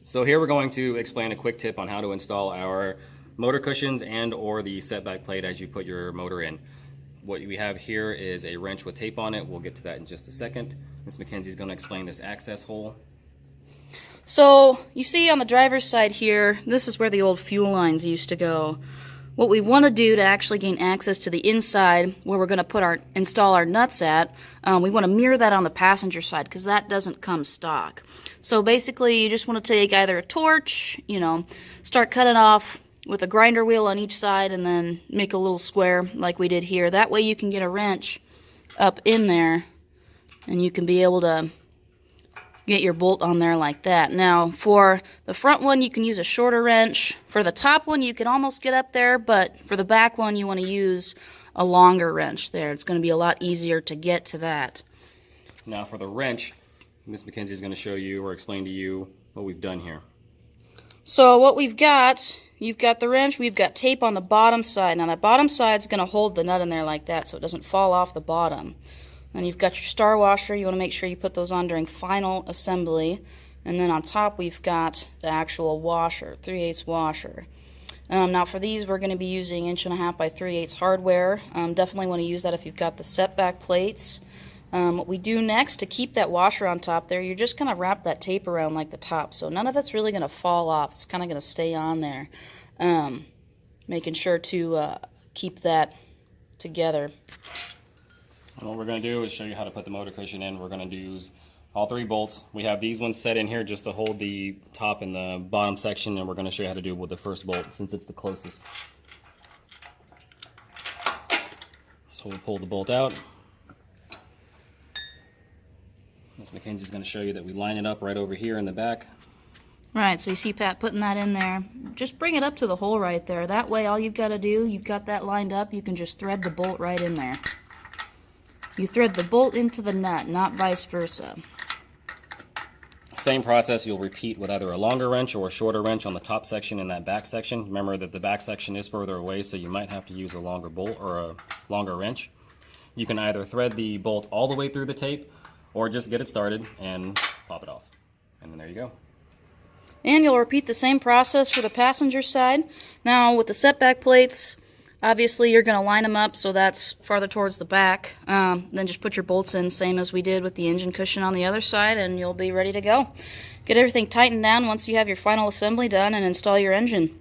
So here we're going to explain a quick tip on how to install our motor cushions and or the setback plate as you put your motor in. What we have here is a wrench with tape on it. We'll get to that in just a second. Ms. McKenzie is going to explain this access hole. So you see on the driver's side here, this is where the old fuel lines used to go. What we want to do to actually gain access to the inside where we're going to install our nuts at, we want to mirror that on the passenger side because that doesn't come stock. So basically you just want to take either a torch, start cutting off with a grinder wheel on each side and then make a little square like we did here. That way you can get a wrench up in there and you can be able to get your bolt on there like that. Now for the front one you can use a shorter wrench. For the top one you can almost get up there, but for the back one you want to use a longer wrench there. It's going to be a lot easier to get to that. Now for the wrench, Ms. McKenzie is going to show you or explain to you what we've done here. So what we've got, you've got the wrench, we've got tape on the bottom side. Now that bottom side is going to hold the nut in there like that so it doesn't fall off the bottom. And you've got your star washer. You want to make sure you put those on during final assembly. And then on top we've got the actual washer, 3/8 washer. Now for these we're going to be using 1.5" by 3/8 hardware. Definitely want to use that if you've got the setback plates. What we do next to keep that washer on top there, you're just going to wrap that tape around like the top. So none of it's really going to fall off. It's kind of going to stay on there. Making sure to keep that together. And what we're going to do is show you how to put the motor cushion in. We're going to use all 3 bolts. We have these ones set in here just to hold the top and the bottom section, and we're going to show you how to do it with the first bolt since it's the closest. So we'll pull the bolt out. Ms. McKenzie's going to show you that we line it up right over here in the back. Right, so you see Pat putting that in there. Just bring it up to the hole right there. That way all you've got to do, you've got that lined up, you can just thread the bolt right in there. You thread the bolt into the nut, not vice versa. Same process you'll repeat with either a longer wrench or a shorter wrench on the top section and that back section. Remember that the back section is further away, so you might have to use a longer bolt or a longer wrench. You can either thread the bolt all the way through the tape or just get it started and pop it off. And then there you go. And you'll repeat the same process for the passenger side. Now with the setback plates, obviously you're going to line them up so that's farther towards the back. Then just put your bolts in, same as we did with the engine cushion on the other side, and you'll be ready to go. Get everything tightened down once you have your final assembly done and install your engine.